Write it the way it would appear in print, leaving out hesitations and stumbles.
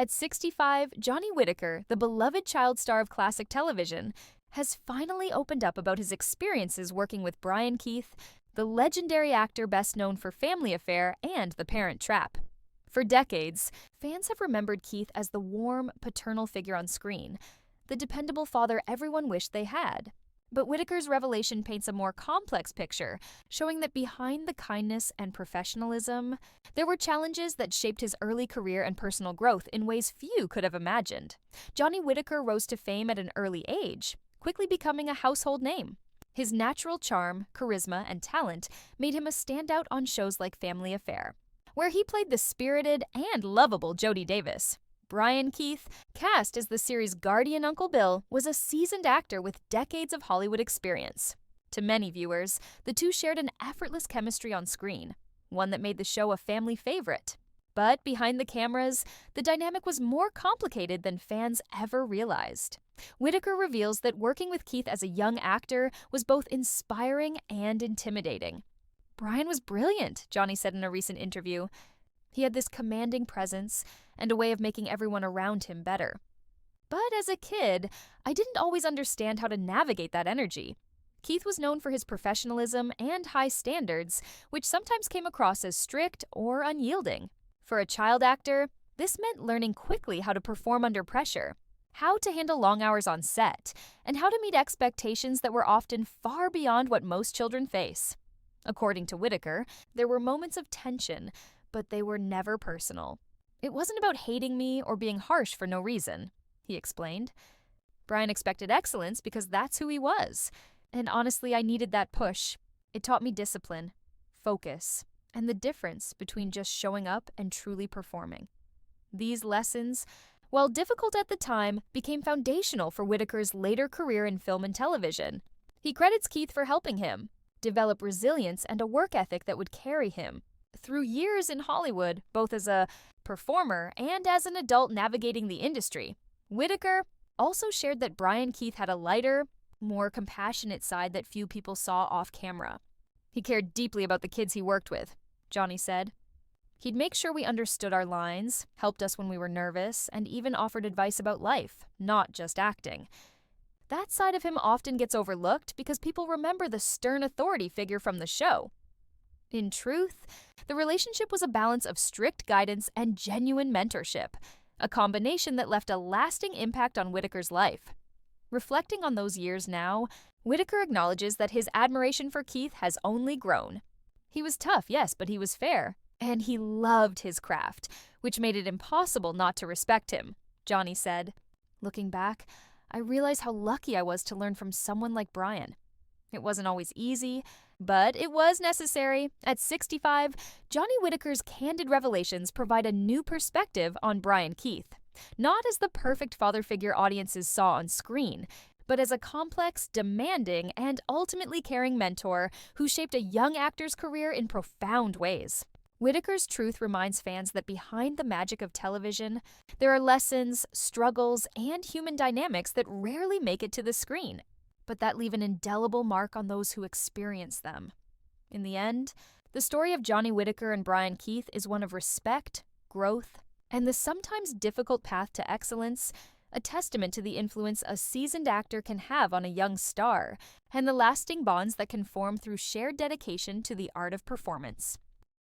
At 65, Johnny Whitaker, the beloved child star of classic television, has finally opened up about his experiences working with Brian Keith, the legendary actor best known for Family Affair and The Parent Trap. For decades, fans have remembered Keith as the warm, paternal figure on screen, the dependable father everyone wished they had. But Whitaker's revelation paints a more complex picture, showing that behind the kindness and professionalism, there were challenges that shaped his early career and personal growth in ways few could have imagined. Johnny Whitaker rose to fame at an early age, quickly becoming a household name. His natural charm, charisma, and talent made him a standout on shows like Family Affair, where he played the spirited and lovable Jody Davis. Brian Keith, cast as the series' guardian Uncle Bill, was a seasoned actor with decades of Hollywood experience. To many viewers, the two shared an effortless chemistry on screen, one that made the show a family favorite. But behind the cameras, the dynamic was more complicated than fans ever realized. Whitaker reveals that working with Keith as a young actor was both inspiring and intimidating. Brian was brilliant, Johnny said in a recent interview. He had this commanding presence and a way of making everyone around him better. But as a kid, I didn't always understand how to navigate that energy. Keith was known for his professionalism and high standards, which sometimes came across as strict or unyielding. For a child actor, this meant learning quickly how to perform under pressure, how to handle long hours on set, and how to meet expectations that were often far beyond what most children face. According to Whitaker, there were moments of tension, but they were never personal. It wasn't about hating me or being harsh for no reason, he explained. Brian expected excellence because that's who he was. And honestly, I needed that push. It taught me discipline, focus, and the difference between just showing up and truly performing. These lessons, while difficult at the time, became foundational for Whitaker's later career in film and television. He credits Keith for helping him develop resilience and a work ethic that would carry him through years in Hollywood, both as a performer and as an adult navigating the industry. Whitaker also shared that Brian Keith had a lighter, more compassionate side that few people saw off camera. He cared deeply about the kids he worked with, Johnny said. He'd make sure we understood our lines, helped us when we were nervous, and even offered advice about life, not just acting. That side of him often gets overlooked because people remember the stern authority figure from the show. In truth, the relationship was a balance of strict guidance and genuine mentorship, a combination that left a lasting impact on Whitaker's life. Reflecting on those years now, Whitaker acknowledges that his admiration for Keith has only grown. He was tough, yes, but he was fair, and he loved his craft, which made it impossible not to respect him, Johnny said. Looking back, I realize how lucky I was to learn from someone like Brian. It wasn't always easy, but it was necessary. At 65, Johnny Whitaker's candid revelations provide a new perspective on Brian Keith, not as the perfect father figure audiences saw on screen, but as a complex, demanding, and ultimately caring mentor who shaped a young actor's career in profound ways. Whitaker's truth reminds fans that behind the magic of television, there are lessons, struggles, and human dynamics that rarely make it to the screen, but that leave an indelible mark on those who experience them. In the end, the story of Johnny Whitaker and Brian Keith is one of respect, growth, and the sometimes difficult path to excellence, a testament to the influence a seasoned actor can have on a young star, and the lasting bonds that can form through shared dedication to the art of performance.